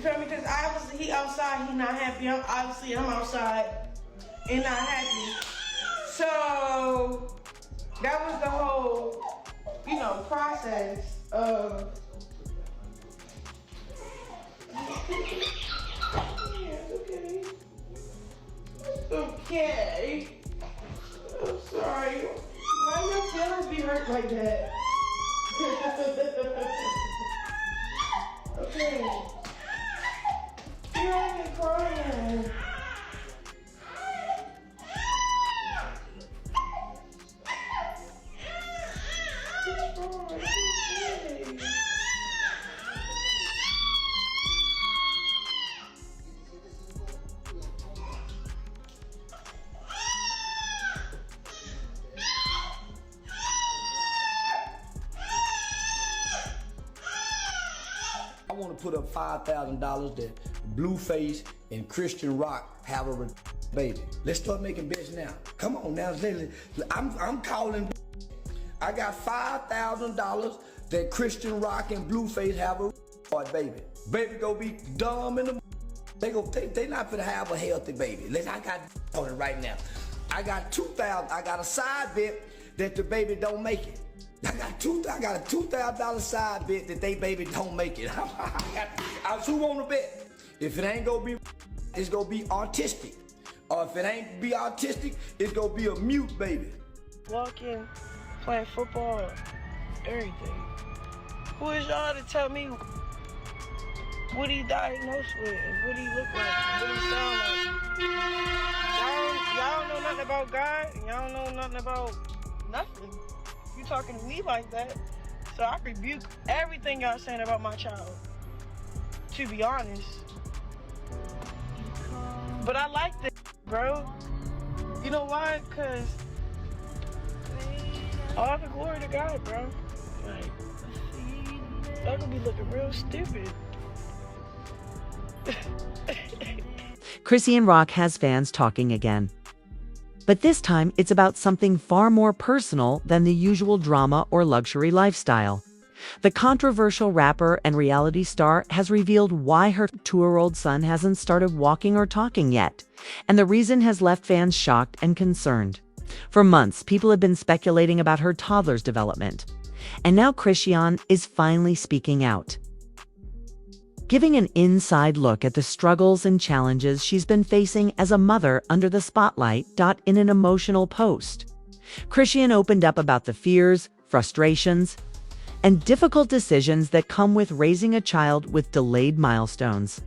You feel me? Because obviously he outside, he not happy. Obviously I'm outside and not happy. So that was the whole, process of. Yes, okay. Okay. I'm sorry. Why your feelings be hurt like that? Okay. You're only crying. I want to put up $5,000 that Blueface and Chrisean Rock have a baby. Let's start making bets now. Come on now, I'm calling. I got $5,000 that Chrisean Rock and Blueface have a baby. Baby gonna be dumb in the. They not gonna have a healthy baby. I got on it right now. I got $2,000. I got a side bet that the baby don't make it. I got a $2,000 side bet that they baby don't make it. Who wanna bet? If it ain't gonna be, it's gonna be artistic. Or if it ain't be artistic, it's gonna be a mute baby. Walking, playing football, everything. Who is y'all to tell me what he diagnosed with, what he look like, what he sound like? Y'all don't know nothing about God, and y'all don't know nothing about nothing. You talking to me like that, so I rebuke everything y'all saying about my child, to be honest. But I like this, bro. You know why? Because all the glory to God, bro. Like, y'all gonna be looking real stupid. Chrisean Rock has fans talking again. But this time, it's about something far more personal than the usual drama or luxury lifestyle. The controversial rapper and reality star has revealed why her 2-year-old son hasn't started walking or talking yet, and the reason has left fans shocked and concerned. For months, people have been speculating about her toddler's development, and now Chrisean is finally speaking out, giving an inside look at the struggles and challenges she's been facing as a mother under the spotlight. In an emotional post, Chrisean opened up about the fears, frustrations, and difficult decisions that come with raising a child with delayed milestones.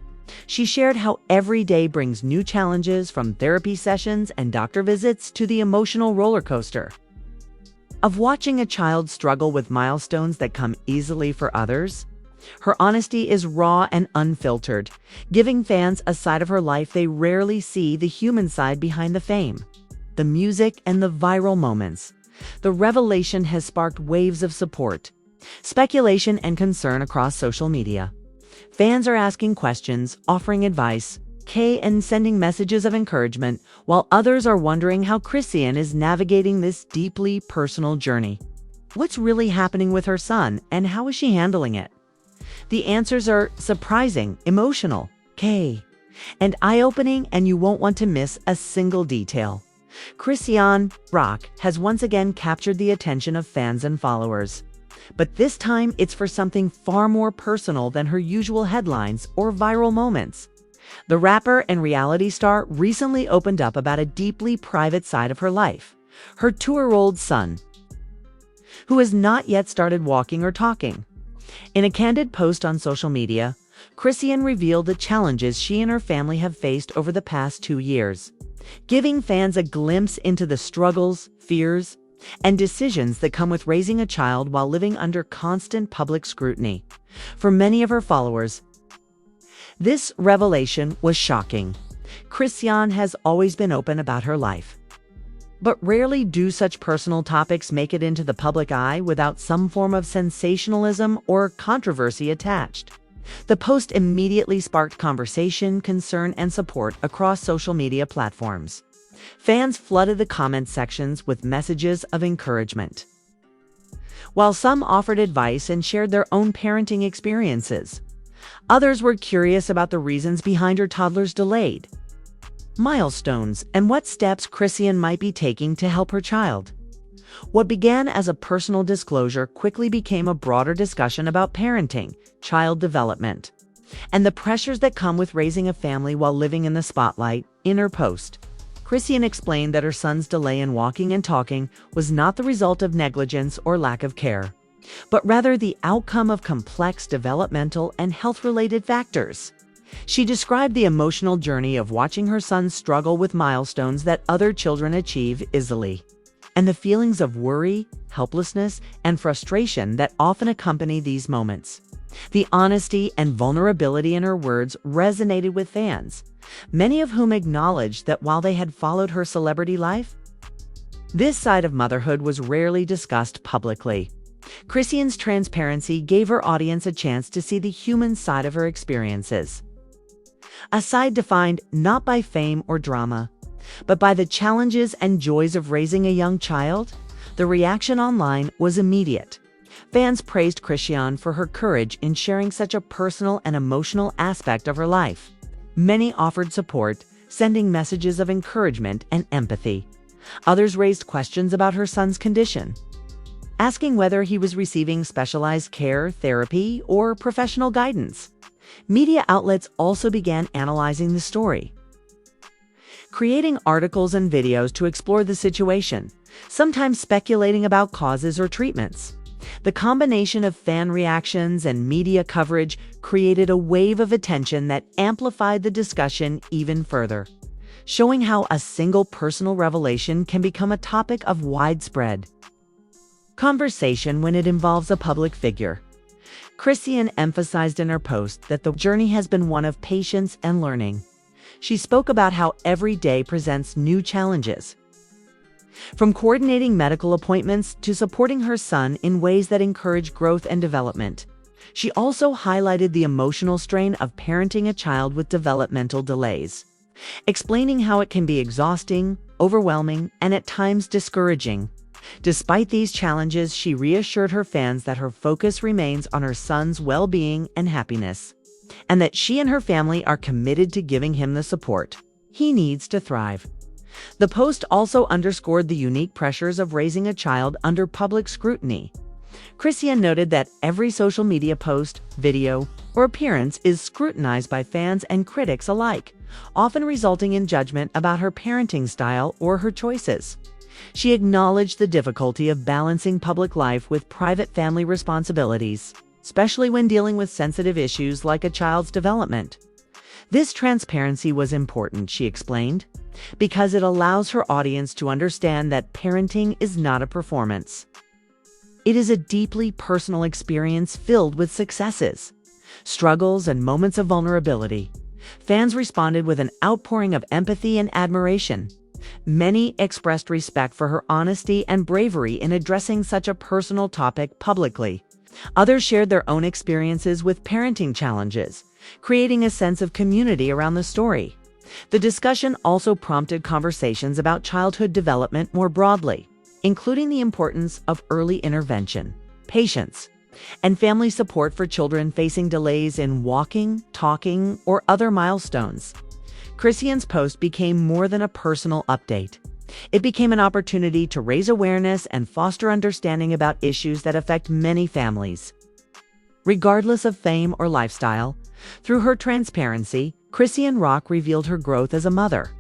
She shared how every day brings new challenges, from therapy sessions and doctor visits to the emotional roller coaster of watching a child struggle with milestones that come easily for others. Her honesty is raw and unfiltered, giving fans a side of her life they rarely see: the human side behind the fame, the music, and the viral moments. The revelation has sparked waves of support, speculation, and concern across social media. Fans are asking questions, offering advice, and sending messages of encouragement, while others are wondering how Chrisean is navigating this deeply personal journey. What's really happening with her son, and how is she handling it? The answers are surprising, emotional, and eye-opening, and you won't want to miss a single detail. Chrisean Rock has once again captured the attention of fans and followers. But this time, it's for something far more personal than her usual headlines or viral moments. The rapper and reality star recently opened up about a deeply private side of her life: her 2-year-old son, who has not yet started walking or talking. In a candid post on social media, Chrisean revealed the challenges she and her family have faced over the past 2 years, giving fans a glimpse into the struggles, fears, and decisions that come with raising a child while living under constant public scrutiny. For many of her followers, this revelation was shocking. Chrisean has always been open about her life, but rarely do such personal topics make it into the public eye without some form of sensationalism or controversy attached. The post immediately sparked conversation, concern, and support across social media platforms. Fans flooded the comment sections with messages of encouragement, while some offered advice and shared their own parenting experiences. Others were curious about the reasons behind her toddler's delayed milestones and what steps Chrisean might be taking to help her child. What began as a personal disclosure quickly became a broader discussion about parenting, child development, and the pressures that come with raising a family while living in the spotlight. In her post, Chrisean explained that her son's delay in walking and talking was not the result of negligence or lack of care, but rather the outcome of complex developmental and health-related factors. She described the emotional journey of watching her son struggle with milestones that other children achieve easily, and the feelings of worry, helplessness, and frustration that often accompany these moments. The honesty and vulnerability in her words resonated with fans, many of whom acknowledged that while they had followed her celebrity life, this side of motherhood was rarely discussed publicly. Chrisean's transparency gave her audience a chance to see the human side of her experiences, a side defined not by fame or drama, but by the challenges and joys of raising a young child. The reaction online was immediate. Fans praised Chrisean for her courage in sharing such a personal and emotional aspect of her life. Many offered support, sending messages of encouragement and empathy. Others raised questions about her son's condition, asking whether he was receiving specialized care, therapy, or professional guidance. Media outlets also began analyzing the story, creating articles and videos to explore the situation, sometimes speculating about causes or treatments. The combination of fan reactions and media coverage created a wave of attention that amplified the discussion even further, showing how a single personal revelation can become a topic of widespread conversation when it involves a public figure. Chrisean emphasized in her post that the journey has been one of patience and learning. She spoke about how every day presents new challenges, from coordinating medical appointments to supporting her son in ways that encourage growth and development. She also highlighted the emotional strain of parenting a child with developmental delays, explaining how it can be exhausting, overwhelming, and at times discouraging. Despite these challenges, she reassured her fans that her focus remains on her son's well-being and happiness, and that she and her family are committed to giving him the support he needs to thrive. The post also underscored the unique pressures of raising a child under public scrutiny. Chrisean noted that every social media post, video, or appearance is scrutinized by fans and critics alike, often resulting in judgment about her parenting style or her choices. She acknowledged the difficulty of balancing public life with private family responsibilities, especially when dealing with sensitive issues like a child's development. This transparency was important, she explained, because it allows her audience to understand that parenting is not a performance. It is a deeply personal experience filled with successes, struggles, and moments of vulnerability. Fans responded with an outpouring of empathy and admiration. Many expressed respect for her honesty and bravery in addressing such a personal topic publicly. Others shared their own experiences with parenting challenges, creating a sense of community around the story. The discussion also prompted conversations about childhood development more broadly, including the importance of early intervention, patience, and family support for children facing delays in walking, talking, or other milestones. Chrisean's post became more than a personal update. It became an opportunity to raise awareness and foster understanding about issues that affect many families, regardless of fame or lifestyle. Through her transparency, Chrisean Rock revealed her growth as a mother.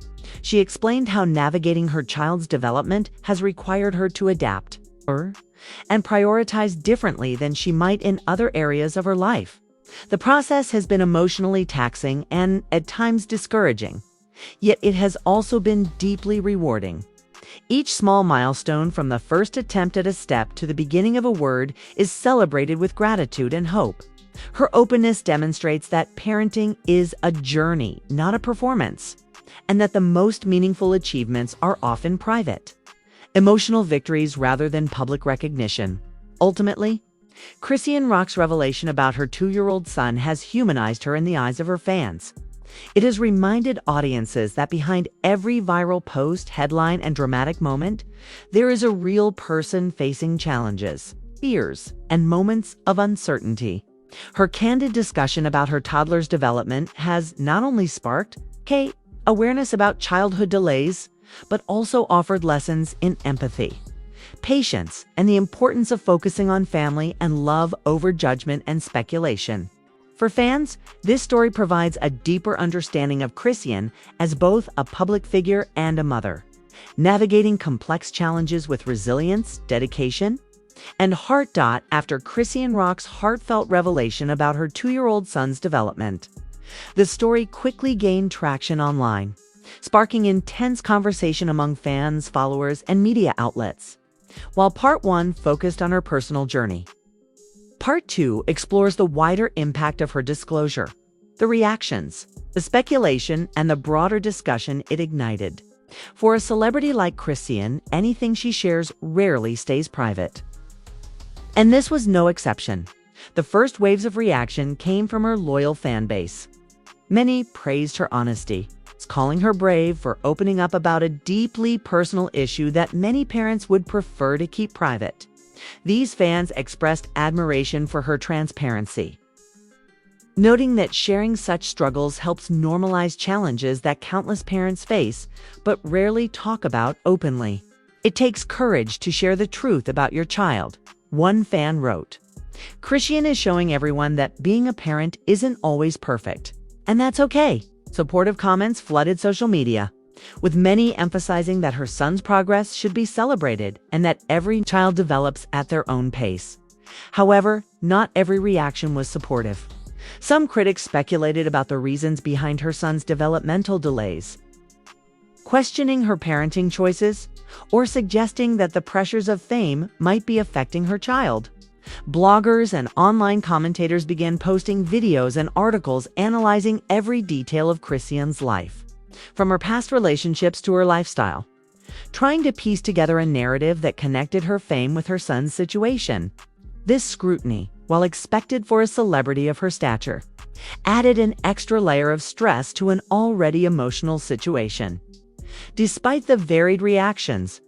She explained how navigating her child's development has required her to adapt and prioritize differently than she might in other areas of her life. The process has been emotionally taxing and, at times, discouraging, yet it has also been deeply rewarding. Each small milestone, from the first attempt at a step to the beginning of a word, is celebrated with gratitude and hope. Her openness demonstrates that parenting is a journey, not a performance, and that the most meaningful achievements are often private, emotional victories rather than public recognition. Ultimately, Chrisean Rock's revelation about her 2-year-old son has humanized her in the eyes of her fans. It has reminded audiences that behind every viral post, headline, and dramatic moment, there is a real person facing challenges, fears, and moments of uncertainty. Her candid discussion about her toddler's development has not only sparked awareness about childhood delays, but also offered lessons in empathy, patience, and the importance of focusing on family and love over judgment and speculation. For fans, this story provides a deeper understanding of Chrisean as both a public figure and a mother, navigating complex challenges with resilience, dedication, and heart. After Chrisean Rock's heartfelt revelation about her 2-year-old son's development, the story quickly gained traction online, sparking intense conversation among fans, followers, and media outlets. While Part 1 focused on her personal journey, Part 2 explores the wider impact of her disclosure, the reactions, the speculation, and the broader discussion it ignited. For a celebrity like Chrisean, anything she shares rarely stays private. And this was no exception. The first waves of reaction came from her loyal fan base. Many praised her honesty, calling her brave for opening up about a deeply personal issue that many parents would prefer to keep private. These fans expressed admiration for her transparency, noting that sharing such struggles helps normalize challenges that countless parents face but rarely talk about openly. "It takes courage to share the truth about your child," one fan wrote. Chrisean is showing everyone that being a parent isn't always perfect, and that's okay. Supportive comments flooded social media, with many emphasizing that her son's progress should be celebrated and that every child develops at their own pace. However, not every reaction was supportive. Some critics speculated about the reasons behind her son's developmental delays, questioning her parenting choices, or suggesting that the pressures of fame might be affecting her child. Bloggers and online commentators began posting videos and articles analyzing every detail of Chrisean's life, from her past relationships to her lifestyle, trying to piece together a narrative that connected her fame with her son's situation. This scrutiny, while expected for a celebrity of her stature, added an extra layer of stress to an already emotional situation. Despite the varied reactions,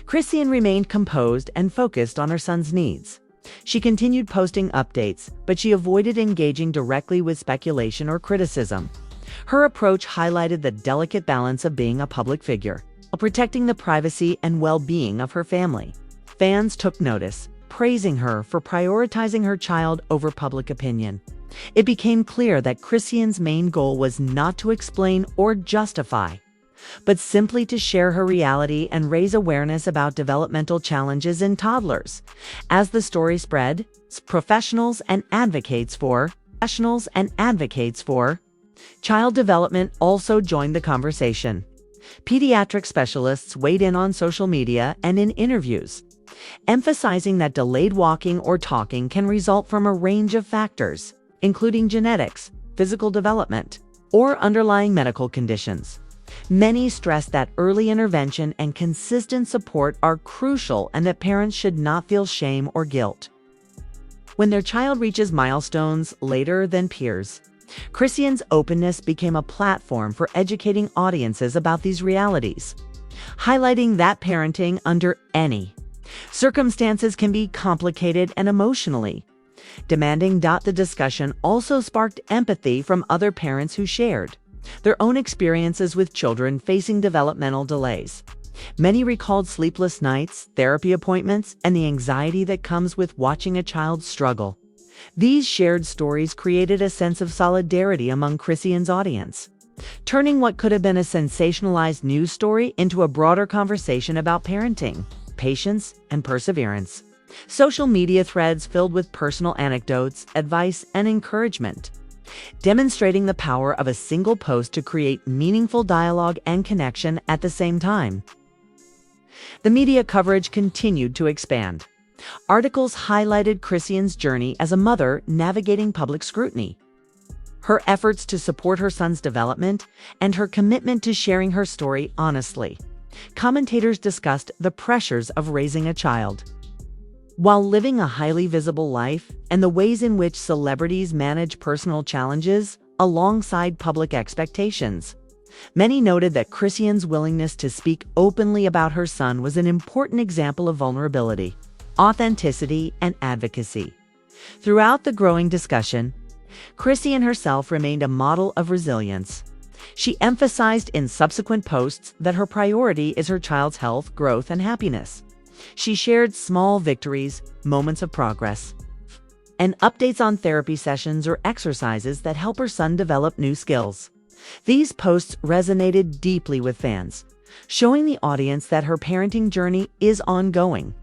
Chrisean remained composed and focused on her son's needs. She continued posting updates, but she avoided engaging directly with speculation or criticism. Her approach highlighted the delicate balance of being a public figure, while protecting the privacy and well-being of her family. Fans took notice, praising her for prioritizing her child over public opinion. It became clear that Chrisean's main goal was not to explain or justify, but simply to share her reality and raise awareness about developmental challenges in toddlers. As the story spread, professionals and advocates for child development also joined the conversation. Pediatric specialists weighed in on social media and in interviews, emphasizing that delayed walking or talking can result from a range of factors, including genetics, physical development, or underlying medical conditions. Many stress that early intervention and consistent support are crucial and that parents should not feel shame or guilt when their child reaches milestones later than peers. Chrisean's openness became a platform for educating audiences about these realities, highlighting that parenting under any circumstances can be complicated and emotionally demanding. The discussion also sparked empathy from other parents who shared their own experiences with children facing developmental delays. Many recalled sleepless nights, therapy appointments, and the anxiety that comes with watching a child struggle. These shared stories created a sense of solidarity among Chrisean's audience, turning what could have been a sensationalized news story into a broader conversation about parenting, patience, and perseverance. Social media threads filled with personal anecdotes, advice, and encouragement, demonstrating the power of a single post to create meaningful dialogue and connection at the same time. The media coverage continued to expand. Articles highlighted Chrisean's journey as a mother navigating public scrutiny, her efforts to support her son's development, and her commitment to sharing her story honestly. Commentators discussed the pressures of raising a child while living a highly visible life and the ways in which celebrities manage personal challenges alongside public expectations. Many noted that Chrisean's willingness to speak openly about her son was an important example of vulnerability, authenticity, and advocacy. Throughout the growing discussion, Chrisean herself remained a model of resilience. She emphasized in subsequent posts that her priority is her child's health, growth, and happiness. She shared small victories, moments of progress, and updates on therapy sessions or exercises that help her son develop new skills. These posts resonated deeply with fans, showing the audience that her parenting journey is ongoing,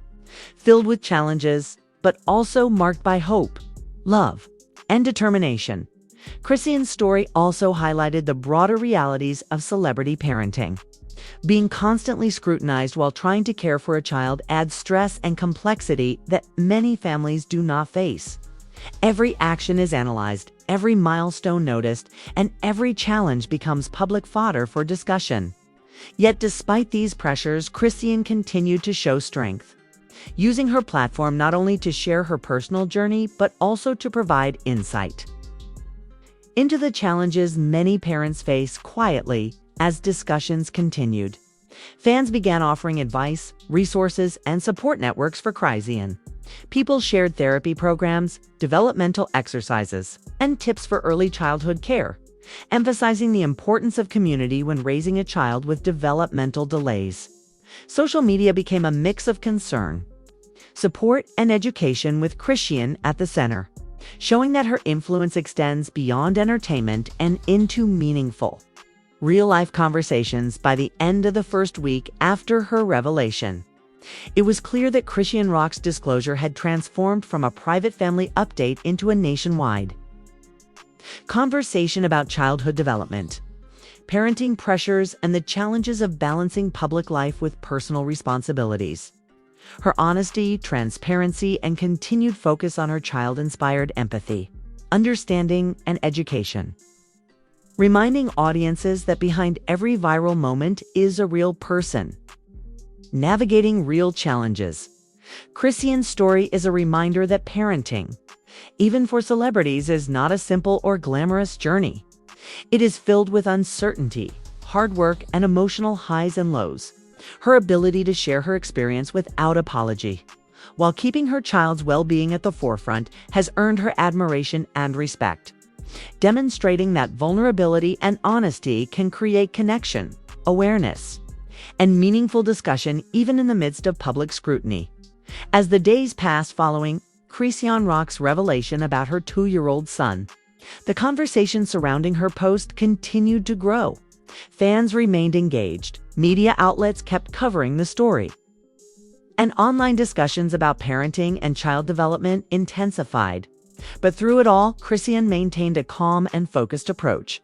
filled with challenges, but also marked by hope, love, and determination. Chrisean's story also highlighted the broader realities of celebrity parenting. Being constantly scrutinized while trying to care for a child adds stress and complexity that many families do not face. Every action is analyzed, every milestone noticed, and every challenge becomes public fodder for discussion. Yet despite these pressures, Chrisean continued to show strength, using her platform not only to share her personal journey, but also to provide insight into the challenges many parents face quietly. As discussions continued, fans began offering advice, resources, and support networks for Chrisean. People shared therapy programs, developmental exercises, and tips for early childhood care, emphasizing the importance of community when raising a child with developmental delays. Social media became a mix of concern, support, and education, with Chrisean at the center, showing that her influence extends beyond entertainment and into meaningful, real-life conversations. By the end of the first week after her revelation, it was clear that Chrisean Rock's disclosure had transformed from a private family update into a nationwide conversation about childhood development, parenting pressures, and the challenges of balancing public life with personal responsibilities. Her honesty, transparency, and continued focus on her child inspired empathy, understanding, and education, reminding audiences that behind every viral moment is a real person navigating real challenges. Chrisean's story is a reminder that parenting, even for celebrities, is not a simple or glamorous journey. It is filled with uncertainty, hard work, and emotional highs and lows. Her ability to share her experience without apology, while keeping her child's well-being at the forefront, has earned her admiration and respect, demonstrating that vulnerability and honesty can create connection, awareness, and meaningful discussion even in the midst of public scrutiny. As the days passed following Chrisean Rock's revelation about her 2-year-old son, the conversation surrounding her post continued to grow. Fans remained engaged, media outlets kept covering the story, and online discussions about parenting and child development intensified. But through it all, Chrisean maintained a calm and focused approach,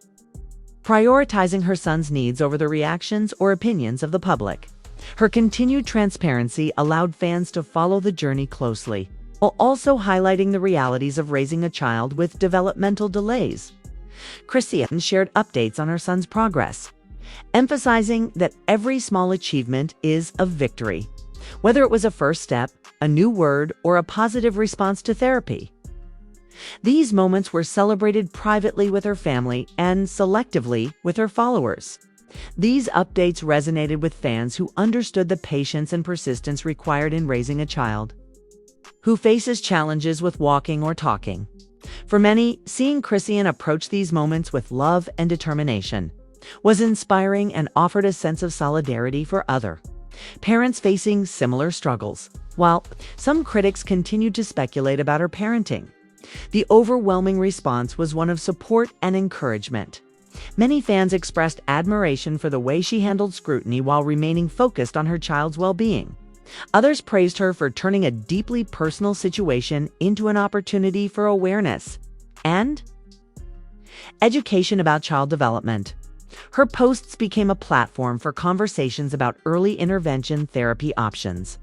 prioritizing her son's needs over the reactions or opinions of the public. Her continued transparency allowed fans to follow the journey closely, while also highlighting the realities of raising a child with developmental delays. Chrisean shared updates on her son's progress, emphasizing that every small achievement is a victory, whether it was a first step, a new word, or a positive response to therapy. These moments were celebrated privately with her family and selectively with her followers. These updates resonated with fans who understood the patience and persistence required in raising a child who faces challenges with walking or talking. For many, seeing Chrisean approach these moments with love and determination was inspiring and offered a sense of solidarity for other parents facing similar struggles. While some critics continued to speculate about her parenting, the overwhelming response was one of support and encouragement. Many fans expressed admiration for the way she handled scrutiny while remaining focused on her child's well-being. Others praised her for turning a deeply personal situation into an opportunity for awareness and education about child development. Her posts became a platform for conversations about early intervention therapy options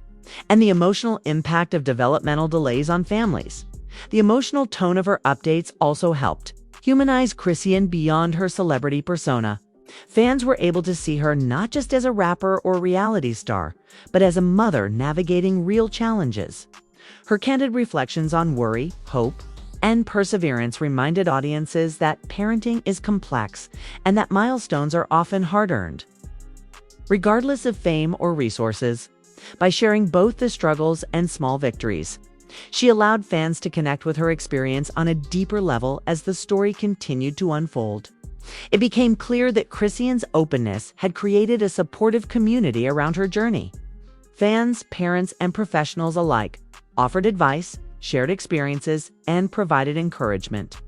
and the emotional impact of developmental delays on families. The emotional tone of her updates also helped humanize Chrisean beyond her celebrity persona. Fans were able to see her not just as a rapper or reality star, but as a mother navigating real challenges. Her candid reflections on worry, hope, and perseverance reminded audiences that parenting is complex and that milestones are often hard-earned, regardless of fame or resources. By sharing both the struggles and small victories, She allowed fans to connect with her experience on a deeper level as the story continued to unfold. It became clear that Chrisean's openness had created a supportive community around her journey. Fans, parents, and professionals alike offered advice, shared experiences, and provided encouragement.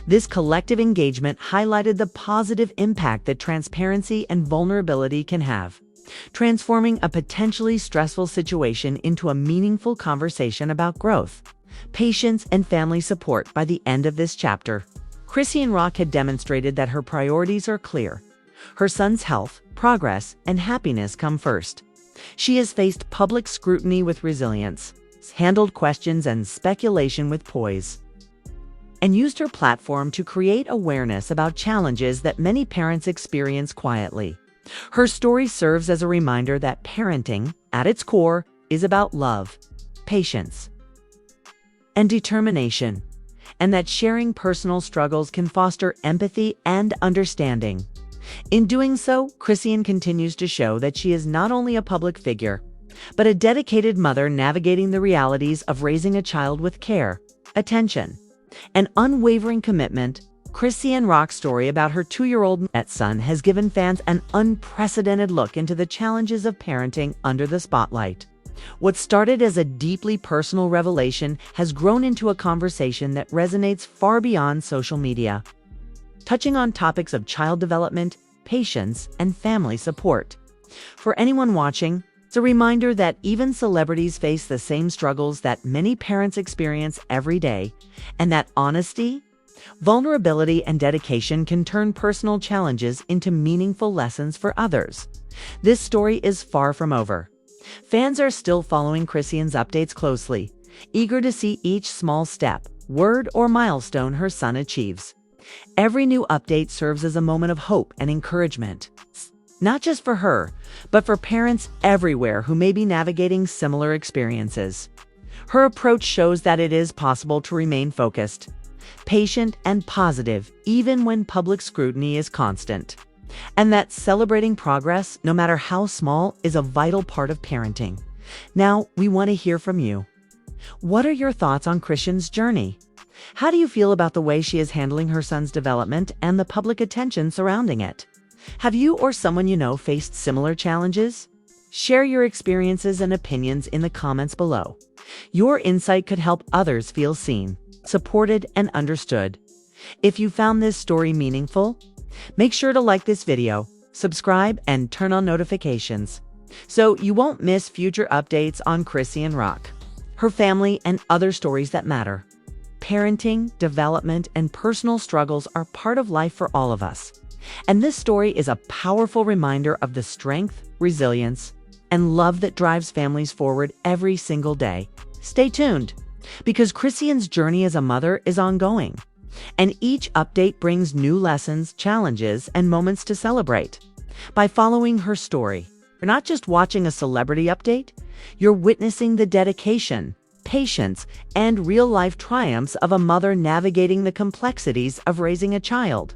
This collective engagement highlighted the positive impact that transparency and vulnerability can have, transforming a potentially stressful situation into a meaningful conversation about growth, patience, and family support. By the end of this chapter, Chrisean Rock had demonstrated that her priorities are clear. Her son's health, progress, and happiness come first. She has faced public scrutiny with resilience, handled questions and speculation with poise, and used her platform to create awareness about challenges that many parents experience quietly. Her story serves as a reminder that parenting, at its core, is about love, patience, and determination, and that sharing personal struggles can foster empathy and understanding. In doing so, Chrisean continues to show that she is not only a public figure, but a dedicated mother navigating the realities of raising a child with care, attention, and unwavering commitment. Chrisean Rock's story about her 2-year-old son has given fans an unprecedented look into the challenges of parenting under the spotlight. What started as a deeply personal revelation has grown into a conversation that resonates far beyond social media, touching on topics of child development, patience, and family support. For anyone watching, it's a reminder that even celebrities face the same struggles that many parents experience every day, and that honesty, vulnerability, and dedication can turn personal challenges into meaningful lessons for others. This story is far from over. Fans are still following Chrisean's updates closely, eager to see each small step, word, or milestone her son achieves. Every new update serves as a moment of hope and encouragement, not just for her, but for parents everywhere who may be navigating similar experiences. Her approach shows that it is possible to remain focused, patient, and positive even when public scrutiny is constant, and that celebrating progress, no matter how small, is a vital part of parenting. Now, we want to hear from you. What are your thoughts on Chrisean's journey? How do you feel about the way she is handling her son's development and the public attention surrounding it? Have you or someone you know faced similar challenges? Share your experiences and opinions in the comments below. Your insight could help others feel seen, supported, and understood. If you found this story meaningful, make sure to like this video, subscribe, and turn on notifications so you won't miss future updates on Chrisean Rock, her family, and other stories that matter. Parenting, development, and personal struggles are part of life for all of us. And this story is a powerful reminder of the strength, resilience, and love that drives families forward every single day. Stay tuned, because Chrisean's journey as a mother is ongoing, and each update brings new lessons, challenges, and moments to celebrate. By following her story, you're not just watching a celebrity update, you're witnessing the dedication, patience, and real-life triumphs of a mother navigating the complexities of raising a child.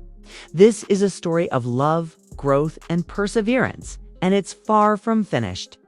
This is a story of love, growth, and perseverance, and it's far from finished.